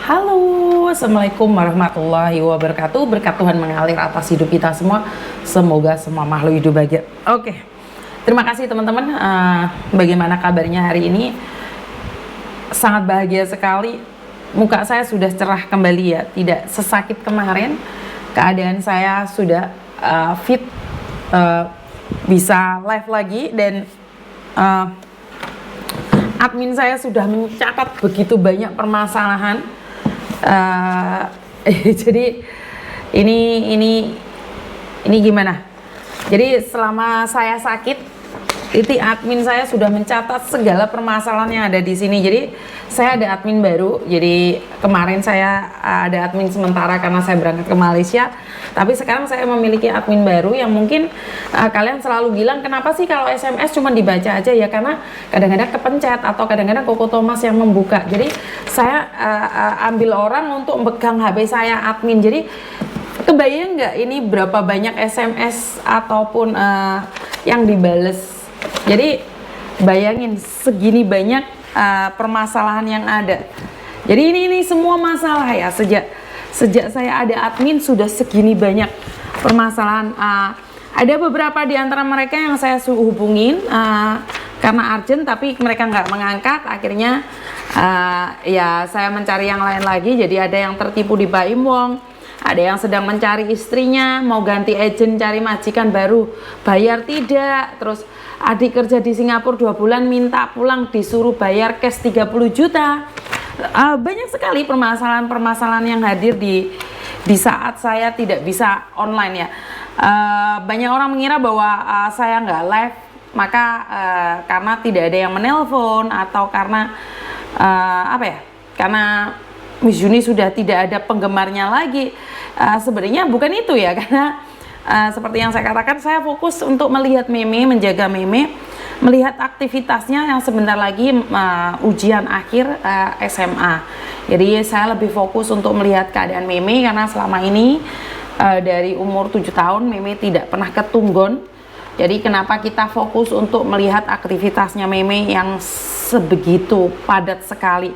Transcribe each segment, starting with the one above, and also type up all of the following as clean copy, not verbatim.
Halo, Assalamualaikum warahmatullahi wabarakatuh. Berkat Tuhan mengalir atas hidup kita semua. Semoga semua makhluk hidup bahagia. Oke, terima kasih teman-teman. Bagaimana kabarnya hari ini? Sangat bahagia sekali. Muka saya sudah cerah kembali ya, tidak sesakit kemarin. Keadaan saya sudah fit, bisa live lagi, dan admin saya sudah mencatat begitu banyak permasalahan. Jadi ini gimana? Jadi selama saya sakit, itu admin saya sudah mencatat segala permasalahan yang ada di sini. Jadi saya ada admin baru. Jadi kemarin saya ada admin sementara karena saya berangkat ke Malaysia. Tapi sekarang saya memiliki admin baru yang mungkin kalian selalu bilang, kenapa sih kalau SMS cuma dibaca aja ya? Karena kadang-kadang kepencet atau kadang-kadang Koko Thomas yang membuka. Jadi saya ambil orang untuk megang HP saya admin. Jadi kebayang nggak ini berapa banyak SMS ataupun yang dibales? Jadi bayangin segini banyak permasalahan yang ada. Jadi ini semua masalah ya, sejak saya ada admin sudah segini banyak permasalahan. Ada beberapa di antara mereka yang saya hubungin karena urgent, tapi mereka nggak mengangkat. Akhirnya ya saya mencari yang lain lagi. Jadi ada yang tertipu di Baim Wong, ada yang sedang mencari istrinya, mau ganti agent cari majikan baru, bayar tidak. Terus adik kerja di Singapura 2 bulan minta pulang, disuruh bayar cash 30 juta. Banyak sekali permasalahan-permasalahan yang hadir di saat saya tidak bisa online ya. Banyak orang mengira bahwa saya nggak live, maka karena tidak ada yang menelpon, atau karena karena Miss Juni sudah tidak ada penggemarnya lagi. Sebenarnya bukan itu ya, karena seperti yang saya katakan, saya fokus untuk melihat Meme, menjaga Meme, melihat aktivitasnya yang sebentar lagi ujian akhir SMA. Jadi saya lebih fokus untuk melihat keadaan Meme, karena selama ini dari umur 7 tahun Meme tidak pernah ketunggon. Jadi kenapa kita fokus untuk melihat aktivitasnya Meme yang sebegitu padat sekali.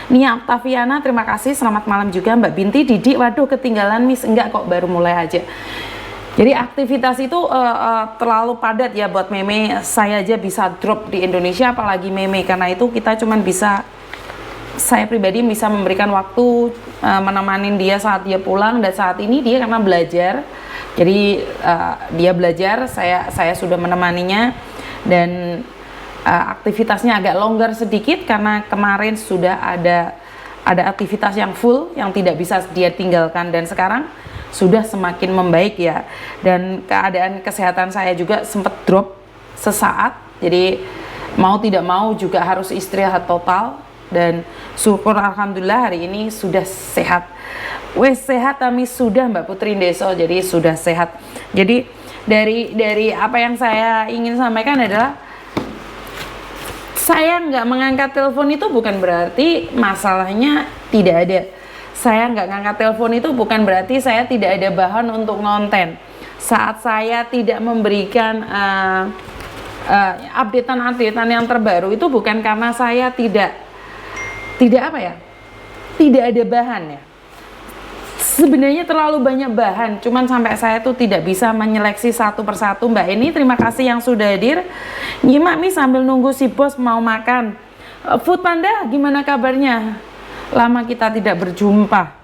Nia Octaviana, terima kasih, selamat malam juga. Mbak Binti, Didi, waduh ketinggalan Miss, enggak kok, baru mulai aja. Jadi aktivitas itu terlalu padat ya buat Meme. Saya aja bisa drop di Indonesia, apalagi Meme. Karena itu kita cuman bisa, saya pribadi bisa memberikan waktu menemanin dia saat dia pulang. Dan saat ini dia karena belajar, jadi dia belajar, saya sudah menemaninya. Dan aktivitasnya agak longgar sedikit karena kemarin sudah ada aktivitas yang full yang tidak bisa dia tinggalkan, dan sekarang sudah semakin membaik ya. Dan keadaan kesehatan saya juga sempat drop sesaat, jadi mau tidak mau juga harus istirahat total. Dan syukur alhamdulillah hari ini sudah sehat. Wes sehat kami sudah, Mbak Putri Deso, jadi sudah sehat. Jadi dari apa yang saya ingin sampaikan adalah, saya nggak mengangkat telepon itu bukan berarti masalahnya tidak ada. Saya nggak ngangkat telepon itu bukan berarti saya tidak ada bahan untuk ngonten. Saat saya tidak memberikan updatean yang terbaru itu bukan karena saya tidak ada bahan ya. Sebenarnya terlalu banyak bahan, cuman sampai saya tuh tidak bisa menyeleksi satu persatu. Mbak Eni, terima kasih yang sudah hadir. Nyimak Mi sambil nunggu si bos mau makan. Food Panda, gimana kabarnya? Lama kita tidak berjumpa.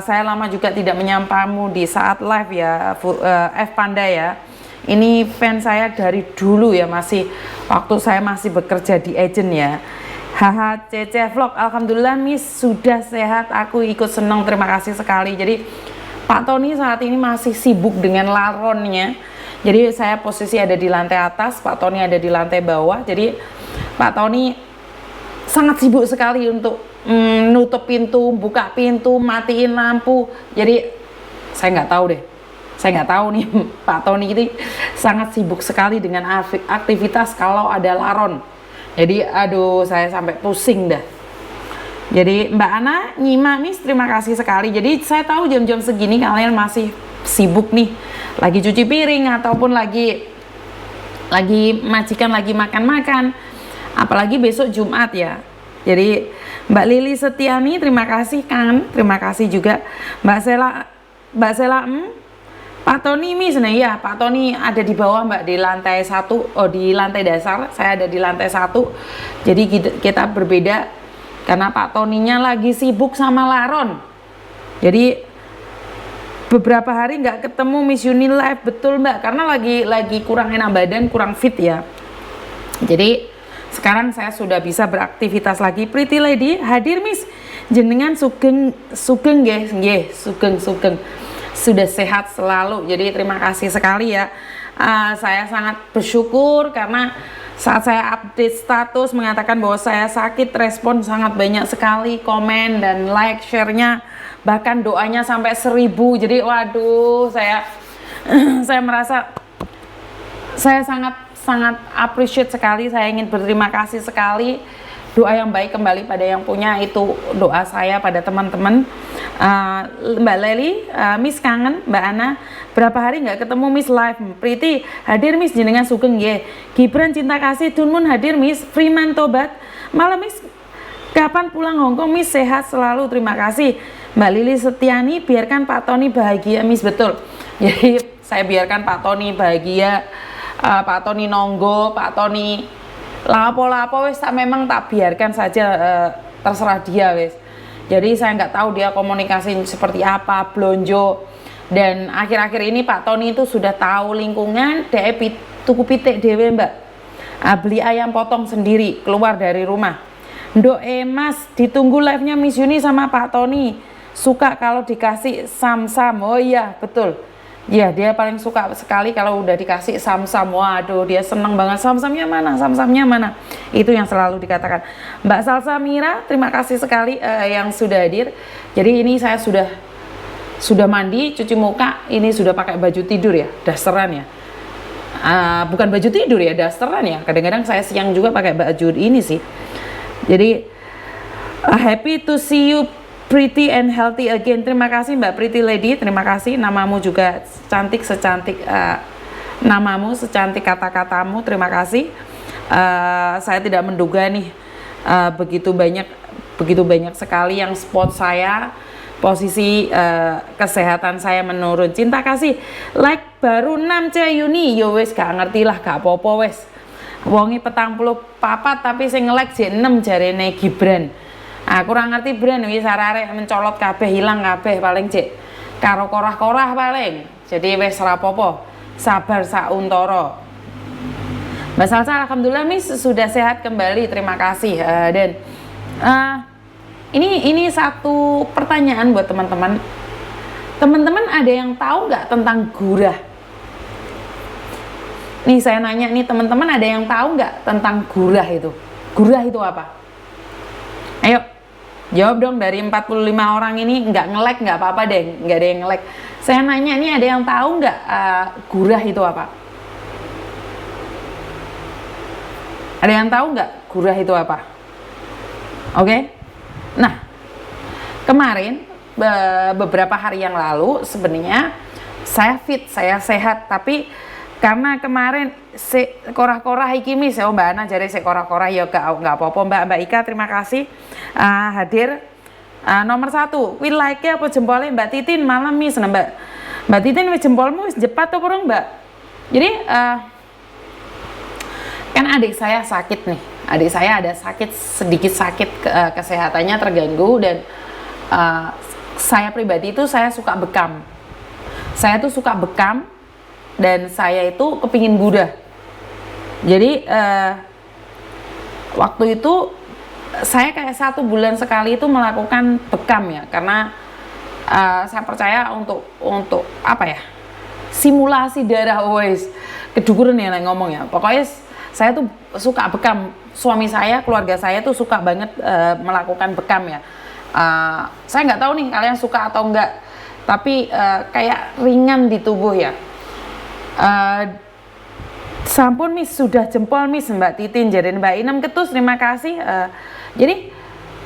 Saya lama juga tidak menyampamu di saat live ya, F Panda ya. Ini fans saya dari dulu ya, masih waktu saya masih bekerja di agent ya. Haha, Cece Vlog, alhamdulillah Miss sudah sehat, aku ikut senang, terima kasih sekali. Jadi Pak Tony saat ini masih sibuk dengan laronnya. Jadi saya posisi ada di lantai atas, Pak Tony ada di lantai bawah. Jadi Pak Tony sangat sibuk sekali untuk nutup pintu, buka pintu, matiin lampu. Jadi saya nggak tahu deh, saya nggak tahu nih Pak Tony ini sangat sibuk sekali dengan aktivitas kalau ada laron. Jadi aduh, saya sampai pusing dah. Jadi Mbak Ana, nyimak Miss, terima kasih sekali. Jadi saya tahu jam-jam segini kalian masih sibuk nih, lagi cuci piring ataupun lagi majikan lagi makan-makan. Apalagi besok Jumat ya. Jadi Mbak Lili Setiani, terima kasih kangen, terima kasih juga Mbak Sela, Pak Tony Miss, nah ya Pak Tony ada di bawah Mbak, di lantai 1, di lantai dasar, saya ada di lantai 1. Jadi kita berbeda karena Pak Toninya lagi sibuk sama Laron. Jadi beberapa hari nggak ketemu Miss Uni live, betul Mbak, karena lagi kurang enak badan, kurang fit ya. Jadi sekarang saya sudah bisa beraktivitas lagi. Pretty Lady hadir Miss, jenengan sugeng nggih, sugeng sudah sehat selalu. Jadi terima kasih sekali ya. Saya sangat bersyukur karena saat saya update status mengatakan bahwa saya sakit, respon sangat banyak sekali, komen dan like, share-nya, bahkan doanya sampai 1000. Jadi waduh, saya merasa saya sangat appreciate sekali. Saya ingin berterima kasih sekali. Doa yang baik kembali pada yang punya, itu doa saya pada teman-teman. Mbak Leli, Miss kangen. Mbak Ana, berapa hari nggak ketemu Miss live. Pretty hadir Miss, jenengan sugeng ya. Gibran Cinta Kasih Tunmun hadir Miss. Freeman Tobat malam Miss, kapan pulang Hongkong Miss, sehat selalu, terima kasih. Mbak Lili Setiani, biarkan Pak Tony bahagia Miss, betul. Jadi saya biarkan Pak Tony bahagia, Pak Tony nonggo, Pak Tony lapo-lapo wes, tak memang tak biarkan saja, terserah dia wes. Jadi saya nggak tahu dia komunikasi seperti apa, blonjo. Dan akhir-akhir ini Pak Tony itu sudah tahu lingkungan, dia tuku pitik dewe Mbak, beli ayam potong sendiri keluar dari rumah. Ndok Mas, ditunggu live-nya Miss Yuni sama Pak Tony. Suka kalau dikasih sam-sam. Oh iya betul. Ya, dia paling suka sekali kalau udah dikasih sam-sam. Waduh, dia seneng banget. Sam-samnya mana? Sam-samnya mana? Itu yang selalu dikatakan. Mbak Salsa Mira, terima kasih sekali yang sudah hadir. Jadi ini saya sudah mandi, cuci muka. Ini sudah pakai baju tidur ya, dasteran ya. Bukan baju tidur ya, dasteran ya. Kadang-kadang saya siang juga pakai baju ini sih. Jadi happy to see you pretty and healthy again. Terima kasih Mbak Pretty Lady, terima kasih. Namamu juga cantik, secantik namamu, secantik kata-katamu. Terima kasih. Saya tidak menduga nih begitu banyak sekali yang spot saya, posisi kesehatan saya menurun. Cinta Kasih, like baru 6 Yuni. Yo wes gak ngerti lah, gak apa-apa wes. Wongi 40 papat tapi sing nge-like jek 6 jarene Gibran. Kurang ngerti brand wis arek mencolot kabeh, hilang kabeh, paling cek karo korah-korah paling. Jadi wis ora apa-apa, sabar sauntara. Mbak Salsa, alhamdulillah Miss sudah sehat kembali, terima kasih. Dan ini satu pertanyaan buat teman-teman. Teman-teman ada yang tahu nggak tentang gurah? Nih saya nanya nih, teman-teman ada yang tahu nggak tentang gurah itu? Gurah itu apa? Ayo jawab dong, dari 45 orang ini nggak nge-like nggak apa-apa deh, nggak ada yang nge-like. Saya nanya nih, ada yang tahu nggak gurah itu apa? Ada yang tahu nggak gurah itu apa? Oke? Nah, kemarin beberapa hari yang lalu sebenarnya saya fit, saya sehat, tapi karena kemarin korah-korah iki Miss, oh Mbak Ana jare korah-korah ya nggak apa-apa. Mbak Ika terima kasih hadir. Nomor 1, will like-nya apa jempolnya Mbak Titin malam Miss. Nah, Mbak Titin wis jempolmu wis jepat atau kurang Mbak? Jadi kan adik saya sakit nih. Adik saya ada sedikit sakit, kesehatannya terganggu, dan saya pribadi itu saya suka bekam. Saya tuh suka bekam. Dan saya itu kepingin Buddha. Jadi waktu itu saya kayak 1 bulan sekali itu melakukan bekam ya, karena saya percaya untuk apa ya, simulasi darah. Wes kedukuran ya ngomong ya. Pokoknya saya tuh suka bekam. Suami saya, keluarga saya tuh suka banget melakukan bekam ya. Saya nggak tahu nih kalian suka atau enggak, tapi kayak ringan di tubuh ya. Sampun Miss sudah jempol Miss, Mbak Titin jadi Mbak Inem Ketus, terima kasih. Jadi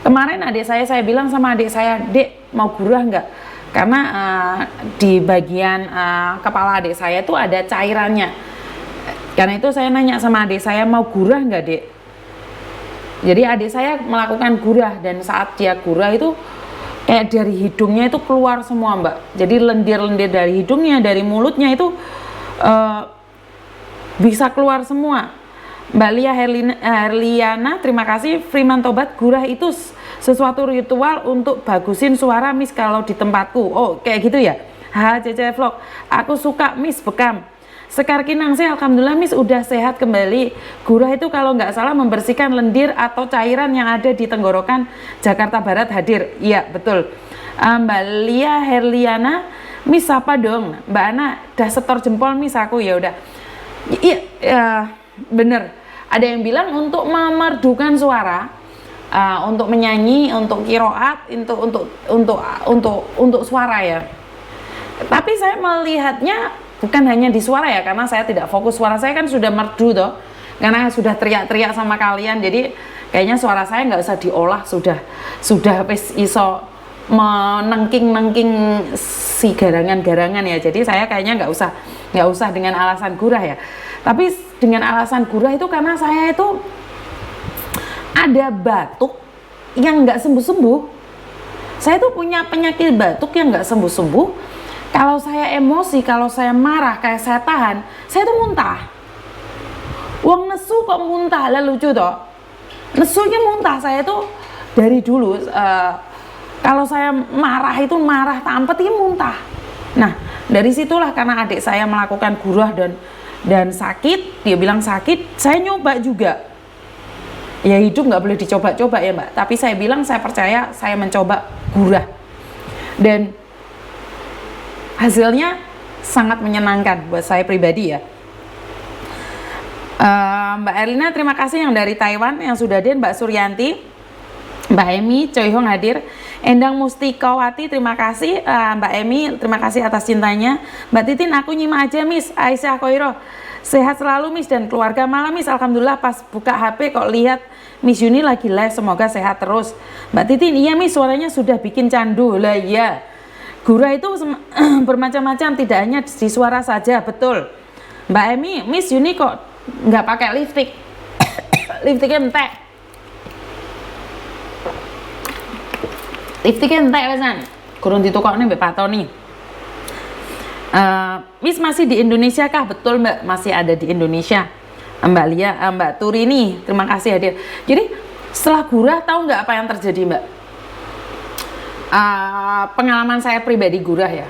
kemarin adik saya bilang sama adik saya, Dek mau gurah nggak? Karena di bagian kepala adik saya itu ada cairannya. Karena itu saya nanya sama adik saya, mau gurah nggak Dek? Jadi adik saya melakukan gurah, dan saat dia gurah itu kayak dari hidungnya itu keluar semua Mbak. Jadi lendir-lendir dari hidungnya, dari mulutnya itu bisa keluar semua. Mbak Lia Herliana, terima kasih. Freeman Tobat, gurah itu sesuatu ritual untuk bagusin suara Miss kalau di tempatku. Oh kayak gitu ya. HCC Vlog, aku suka Miss bekam. Sekar Kinangsi, alhamdulillah Miss udah sehat kembali. Gurah itu kalau nggak salah membersihkan lendir atau cairan yang ada di tenggorokan. Jakarta Barat hadir. Iya betul. Mbak Lia Herliana, Miss apa dong? Mbak Ana, dah setor jempol Miss aku. Ya udah. Iya, bener. Ada yang bilang untuk memerdukan suara, untuk menyanyi, untuk kiroat, untuk suara ya. Tapi saya melihatnya bukan hanya di suara ya, karena saya tidak fokus. Suara saya kan sudah merdu toh, karena sudah teriak-teriak sama kalian. Jadi kayaknya suara saya nggak usah diolah, sudah iso menengking si garangan-garangan ya. Jadi saya kayaknya nggak usah dengan alasan gurah ya. Tapi dengan alasan gurah itu karena saya itu ada batuk yang nggak sembuh-sembuh. Saya tuh punya penyakit batuk yang nggak sembuh-sembuh. Kalau saya emosi, kalau saya marah, kayak saya tahan, saya tuh muntah. Wong nesu kok muntah, lah lucu toh. Nesunya muntah, saya tuh dari dulu kalau saya marah itu marah tampet ini muntah. Nah dari situlah karena adik saya melakukan gurah dan sakit, dia bilang sakit, saya nyoba juga. Ya hidup nggak boleh dicoba-coba ya Mbak. Tapi saya bilang saya percaya, saya mencoba gurah dan hasilnya sangat menyenangkan buat saya pribadi ya. Mbak Erlina terima kasih yang dari Taiwan yang sudah hadir. Mbak Suryanti, Mbak Emi, Choi Hong hadir. Endang Mustikawati terima kasih. Mbak Emi terima kasih atas cintanya. Mbak Titin, aku nyimak aja Miss. Aisyah Koiro, sehat selalu Miss dan keluarga. Malam Miss, alhamdulillah pas buka HP kok lihat Miss Yuni lagi live, semoga sehat terus. Mbak Titin, iya Miss, suaranya sudah bikin candu. Lah iya, gurah itu bermacam-macam, tidak hanya di suara saja, betul. Mbak Emi, Miss Yuni kok nggak pakai lipstick? Lipstiknya entek. Lipstiknya entek pesan. Kurang ditukoknya Mbak Patoni. Miss masih di Indonesia kah? Betul Mbak, masih ada di Indonesia. Mbak Lia, Mbak Turini, terima kasih hadir. Jadi setelah gurah tahu nggak apa yang terjadi Mbak? Pengalaman saya pribadi gurah ya,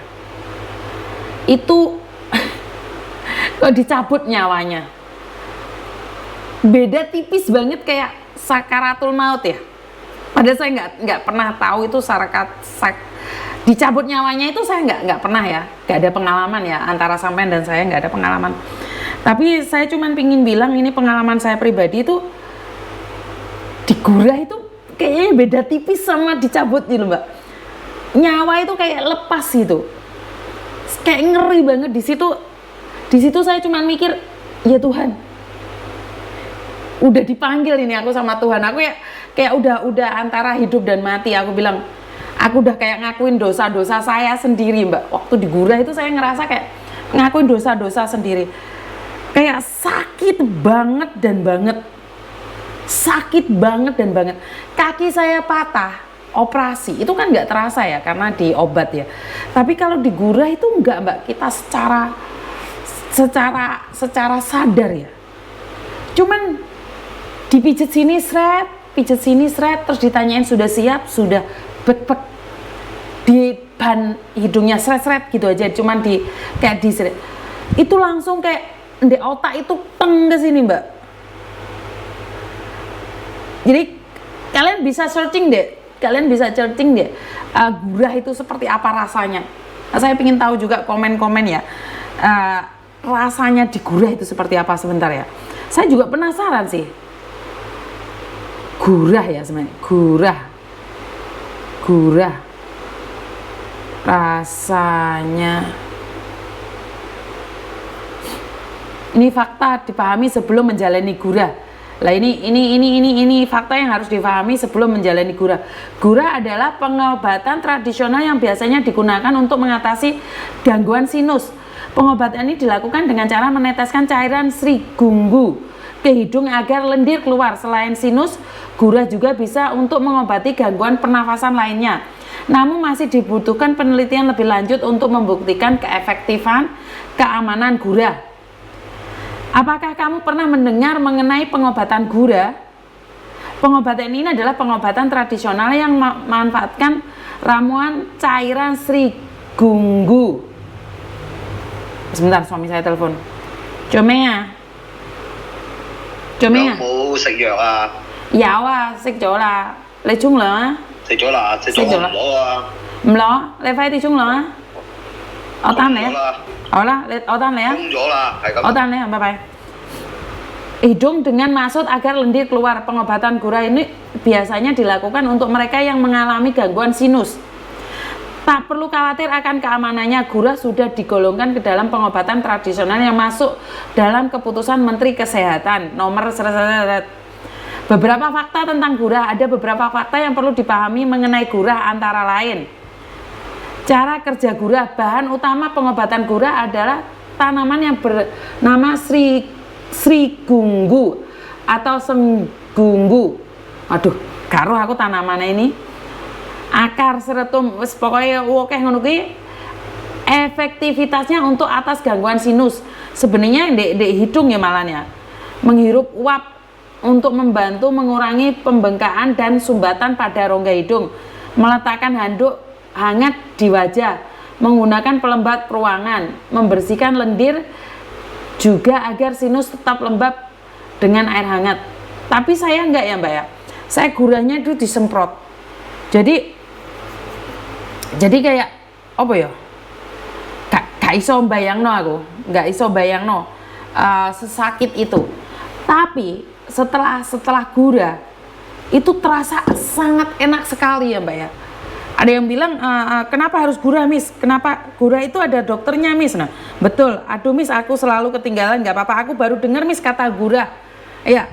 itu kok dicabut nyawanya, beda tipis banget kayak sakaratul maut ya. Padahal saya nggak pernah tahu itu dicabut nyawanya itu, saya nggak pernah ya, nggak ada pengalaman ya, antara sampean dan saya nggak ada pengalaman. Tapi saya cuman pingin bilang ini pengalaman saya pribadi itu, digurah itu kayaknya beda tipis sama dicabut gitu Mbak. Nyawa itu kayak lepas gitu, kayak ngeri banget di situ saya cuma mikir, ya Tuhan, udah dipanggil ini aku sama Tuhan. Aku ya kayak udah antara hidup dan mati. Aku bilang, aku udah kayak ngakuin dosa-dosa saya sendiri Mbak. Waktu digurah itu saya ngerasa kayak ngakuin dosa-dosa sendiri, kayak sakit banget dan banget, kaki saya patah. Operasi itu kan nggak terasa ya karena di obat ya, tapi kalau digurah itu enggak Mbak, kita secara sadar ya, cuman dipijit sini seret, terus ditanyain sudah siap, sudah bek di ban hidungnya seret gitu aja, cuman kayak diseret itu langsung kayak di otak itu teng ke sini Mbak. Jadi kalian bisa searching deh, gurah itu seperti apa rasanya. Nah, saya ingin tahu juga komen-komen ya, rasanya digurah itu seperti apa. Sebentar ya, saya juga penasaran sih. Gurah ya sebenarnya, gurah rasanya. Ini fakta dipahami sebelum menjalani gurah. Lah ini fakta yang harus dipahami sebelum menjalani gurah. Gurah adalah pengobatan tradisional yang biasanya digunakan untuk mengatasi gangguan sinus. Pengobatan ini dilakukan dengan cara meneteskan cairan Sri Gunggu ke hidung agar lendir keluar. Selain sinus, Gurah juga bisa untuk mengobati gangguan pernafasan lainnya. Namun masih dibutuhkan penelitian lebih lanjut untuk membuktikan keefektifan keamanan gurah. Apakah kamu pernah mendengar mengenai pengobatan gurah? Pengobatan ini adalah pengobatan tradisional yang memanfaatkan ramuan cairan Sri Gunggu. Sebentar, suami saya telepon. Chomea. Chomea. 有冇食藥啊？有啊，食咗啦。你沖涼啊？食咗啦，食咗我唔攞啊。唔攞，你快啲沖涼啊！我擔你啊。沖咗啦，好啦，我擔你啊。沖咗啦，係咁。 我擔你啊，bye bye. Hidung dengan maksud agar lendir keluar. Pengobatan gurah ini biasanya dilakukan untuk mereka yang mengalami gangguan sinus. Tak perlu khawatir akan keamanannya. Gurah sudah digolongkan ke dalam pengobatan tradisional yang masuk dalam keputusan Menteri Kesehatan nomor beberapa fakta tentang gurah. Ada beberapa fakta yang perlu dipahami mengenai gurah, antara lain cara kerja gurah. Bahan utama pengobatan gurah adalah tanaman yang bernama Sri Gunggu atau Senggunggu. Aduh, karo aku tanamannya ini. Akar seretum, pokoknya wokeh ngono kuwi. Efektivitasnya untuk atas gangguan sinus. Sebenarnya di hidung ya malahnya. Menghirup uap untuk membantu mengurangi pembengkakan dan sumbatan pada rongga hidung. Meletakkan handuk hangat di wajah, menggunakan pelembab ruangan, membersihkan lendir juga agar sinus tetap lembab dengan air hangat. Tapi saya enggak ya Mbak ya, saya gurahnya itu disemprot. Jadi kayak apa ya, gak iso bayangno aku, gak iso bayangno sesakit itu. Tapi setelah gurah itu terasa sangat enak sekali ya Mbak ya. Ada yang bilang kenapa harus gurah Miss? Kenapa gurah itu ada dokternya Miss? Nah betul. Aduh Miss, aku selalu ketinggalan. Nggak apa-apa, aku baru dengar Miss kata gurah. Ya,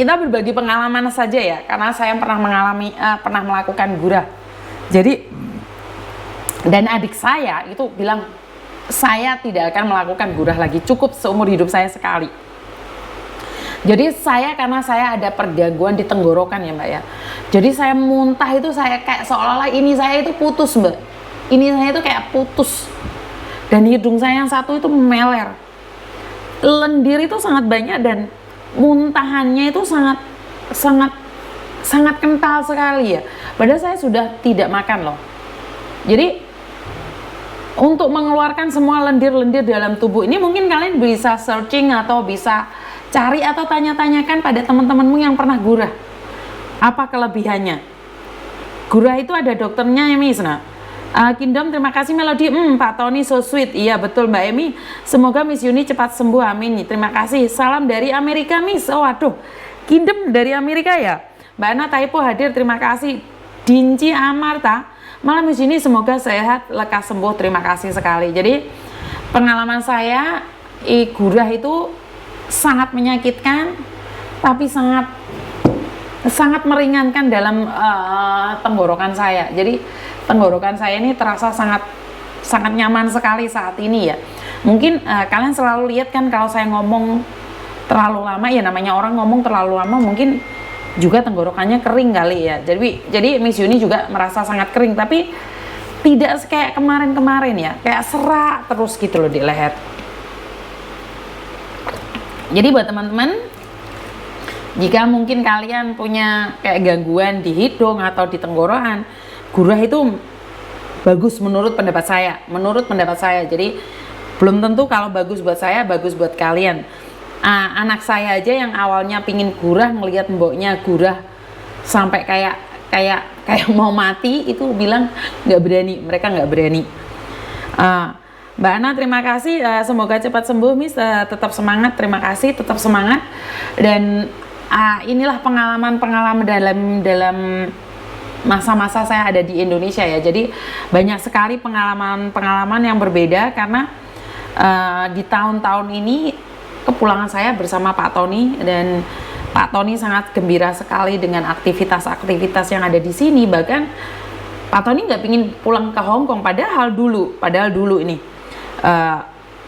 kita berbagi pengalaman saja ya, karena saya pernah pernah melakukan gurah. Jadi dan adik saya itu bilang saya tidak akan melakukan gurah lagi, cukup seumur hidup saya sekali. Jadi karena saya ada pergangguan di tenggorokan ya Mbak ya. Jadi saya muntah itu saya kayak seolah-olah ini saya itu putus Mbak. Ini saya itu kayak putus. Dan hidung saya yang satu itu meler. Lendir itu sangat banyak dan muntahannya itu sangat kental sekali ya. Padahal saya sudah tidak makan loh. Jadi untuk mengeluarkan semua lendir-lendir dalam tubuh ini mungkin kalian bisa searching atau bisa cari atau tanya-tanyakan pada teman-temanmu yang pernah gurah. Apa kelebihannya? Gurah itu ada dokternya ya Miss. Nah, Kingdom terima kasih Melody. Pak Tony so sweet. Iya betul Mbak Emi. Semoga Miss Yuni cepat sembuh, amin. Terima kasih. Salam dari Amerika Miss. Oh waduh, Kingdom dari Amerika ya. Mbak Ana Taipo hadir, terima kasih. Dinci Amarta, malam Miss Yuni semoga sehat, lekas sembuh. Terima kasih sekali. Jadi pengalaman saya gurah itu sangat menyakitkan, tapi sangat meringankan dalam tenggorokan saya. Jadi tenggorokan saya ini terasa sangat nyaman sekali saat ini ya. Mungkin kalian selalu lihat kan kalau saya ngomong terlalu lama ya, namanya orang ngomong terlalu lama mungkin juga tenggorokannya kering kali ya. Jadi Miss Yuni juga merasa sangat kering, tapi tidak kayak kemarin-kemarin ya, kayak serak terus gitu loh di leher. Jadi buat teman-teman, jika mungkin kalian punya kayak gangguan di hidung atau di tenggorokan, gurah itu bagus menurut pendapat saya. Jadi belum tentu kalau bagus buat saya, bagus buat kalian. Anak saya aja yang awalnya pingin gurah, ngelihat mboknya gurah sampai kayak mau mati, itu bilang mereka nggak berani. Mbak Ana terima kasih, semoga cepat sembuh Miss, tetap semangat, terima kasih, tetap semangat. Dan inilah pengalaman dalam masa-masa saya ada di Indonesia ya. Jadi banyak sekali pengalaman yang berbeda karena di tahun-tahun ini kepulangan saya bersama Pak Tony, dan Pak Tony sangat gembira sekali dengan aktivitas-aktivitas yang ada di sini. Bahkan Pak Tony nggak pingin pulang ke Hong Kong, padahal dulu ini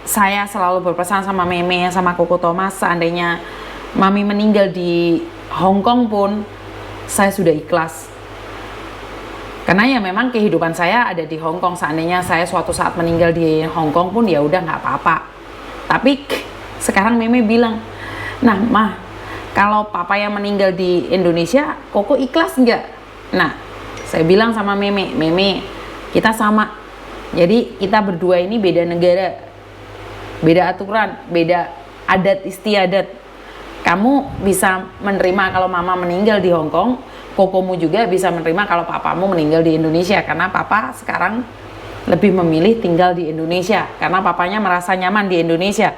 saya selalu berpesan sama Meme sama Koko Thomas, seandainya Mami meninggal di Hong Kong pun saya sudah ikhlas. Karena ya memang kehidupan saya ada di Hong Kong. Seandainya saya suatu saat meninggal di Hong Kong pun ya udah nggak apa-apa. Tapi sekarang Meme bilang, nah mah kalau papa yang meninggal di Indonesia, Koko ikhlas nggak? Nah, saya bilang sama Meme, kita sama. Jadi kita berdua ini beda negara, beda aturan, beda adat istiadat. Kamu bisa menerima kalau mama meninggal di Hong Kong, Kokomu juga bisa menerima kalau papamu meninggal di Indonesia, karena papa sekarang lebih memilih tinggal di Indonesia karena papanya merasa nyaman di Indonesia.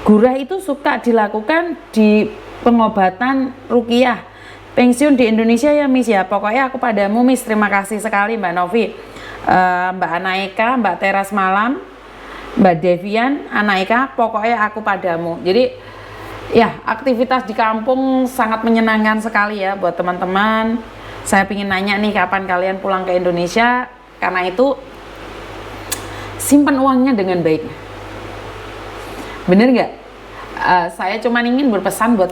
Gurah itu suka dilakukan di pengobatan ruqyah. Pensiun di Indonesia ya Miss ya, pokoknya aku padamu Miss. Terima kasih sekali Mbak Novi, Mbak Anaika, Mbak Teras Malam, Mbak Devian, Anaika, pokoknya aku padamu. Jadi ya, aktivitas di kampung sangat menyenangkan sekali ya buat teman-teman. Saya ingin nanya nih, kapan kalian pulang ke Indonesia? Karena itu simpan uangnya dengan baik. Bener nggak? Saya cuma ingin berpesan buat